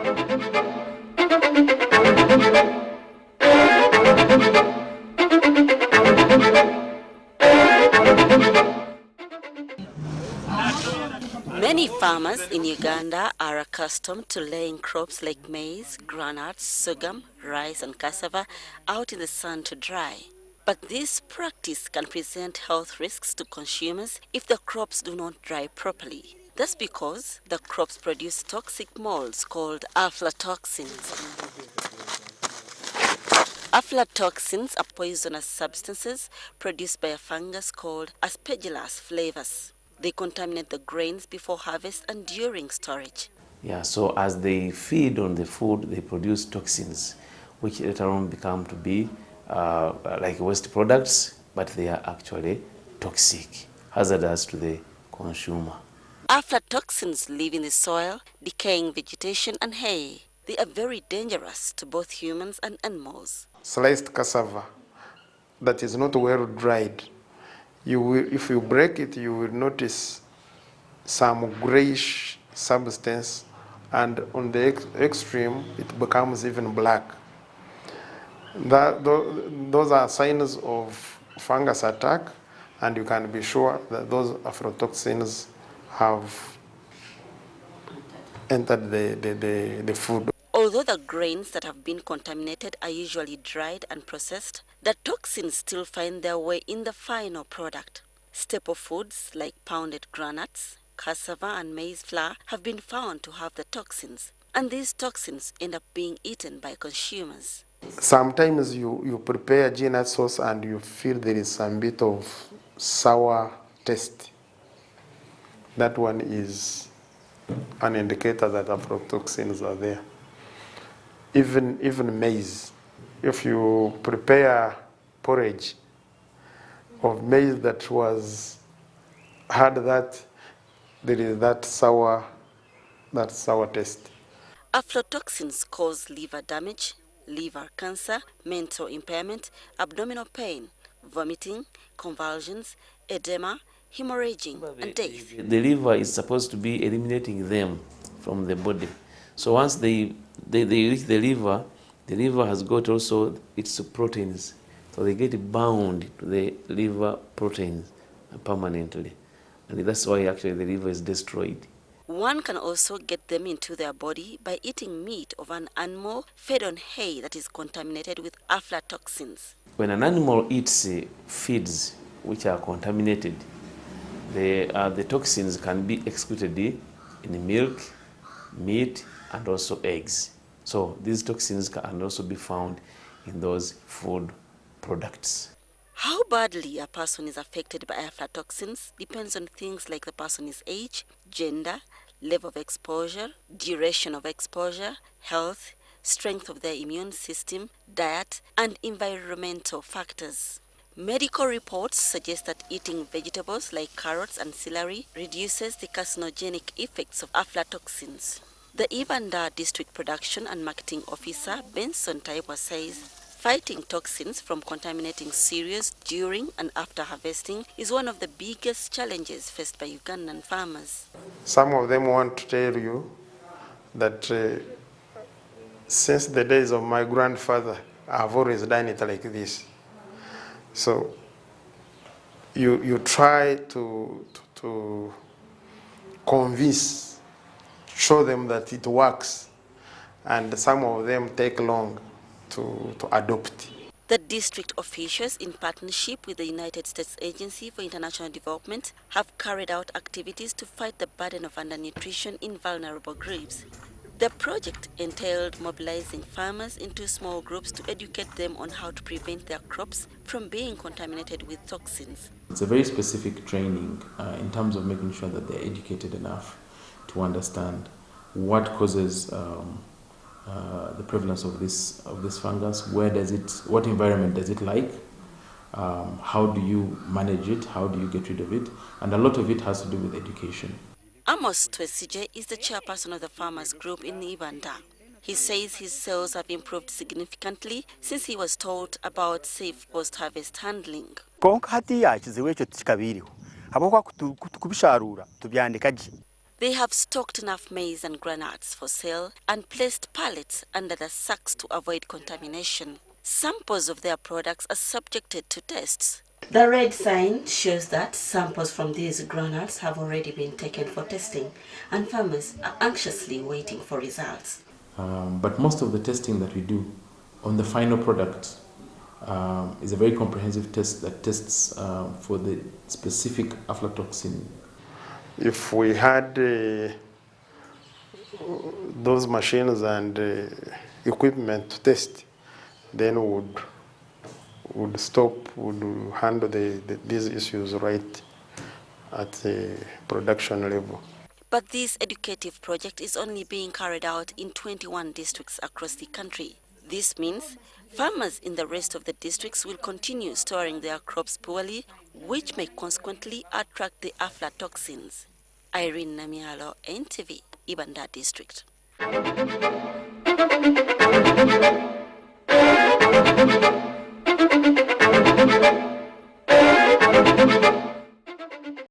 Many farmers in Uganda are accustomed to laying crops like maize, groundnuts, sorghum, rice and cassava out in the sun to dry. But this practice can present health risks to consumers if the crops do not dry properly. That's because the crops produce toxic molds called aflatoxins. Aflatoxins are poisonous substances produced by a fungus called Aspergillus flavus. They contaminate the grains before harvest and during storage. Yeah, so as they feed on the food, they produce toxins, which later on become to be like waste products, but they are actually toxic, hazardous to the consumer. Aflatoxins live in the soil, decaying vegetation and hay. They are very dangerous to both humans and animals. Sliced cassava that is not well dried, if you break it, you will notice some grayish substance, and on the extreme, it becomes even black. Those are signs of fungus attack, and you can be sure that those aflatoxins have entered the food. Although the grains that have been contaminated are usually dried and processed, the toxins still find their way in the final product. Staple foods like pounded groundnuts, cassava and maize flour have been found to have the toxins, and these toxins end up being eaten by consumers. Sometimes you prepare peanut sauce and you feel there is some bit of sour taste. That one is an indicator that aflatoxins are there. Even maize. If you prepare porridge of maize that had that, there is that sour taste. Aflatoxins cause liver damage, liver cancer, mental impairment, abdominal pain, vomiting, convulsions, edema, hemorrhaging, and death. The liver is supposed to be eliminating them from the body. So once they reach the liver has got also its proteins. So they get bound to the liver proteins permanently. And that's why actually the liver is destroyed. One can also get them into their body by eating meat of an animal fed on hay that is contaminated with aflatoxins. When an animal eats feeds which are contaminated, the toxins can be excreted in milk, meat, and also eggs. So these toxins can also be found in those food products. How badly a person is affected by aflatoxins depends on things like the person's age, gender, level of exposure, duration of exposure, health, strength of their immune system, diet, and environmental factors. Medical reports suggest that eating vegetables like carrots and celery reduces the carcinogenic effects of aflatoxins. The Ibanda District Production and Marketing Officer, Benson Taibwa, says fighting toxins from contaminating cereals during and after harvesting is one of the biggest challenges faced by Ugandan farmers. Some of them want to tell you that since the days of my grandfather, I've always done it like this. So you try to convince, show them that it works, and some of them take long to adopt. The district officials, in partnership with the United States Agency for International Development, have carried out activities to fight the burden of undernutrition in vulnerable groups. The project entailed mobilizing farmers into small groups to educate them on how to prevent their crops from being contaminated with toxins. It's a very specific training in terms of making sure that they're educated enough to understand what causes the prevalence of this fungus, what environment does it like, how do you manage it, how do you get rid of it, and a lot of it has to do with education. Amos Twesije is the chairperson of the farmers group in Ibanda. He says his sales have improved significantly since he was taught about safe post-harvest handling. They have stocked enough maize and granules for sale and placed pallets under the sacks to avoid contamination. Samples of their products are subjected to tests. The red sign shows that samples from these granules have already been taken for testing, and farmers are anxiously waiting for results. But most of the testing that we do on the final product is a very comprehensive test that tests for the specific aflatoxin. If we had those machines and equipment to test, then would stop, would handle these issues right at the production level. But this educative project is only being carried out in 21 districts across the country. This means farmers in the rest of the districts will continue storing their crops poorly, which may consequently attract the aflatoxins. Irene Namialo, NTV, Ibanda District.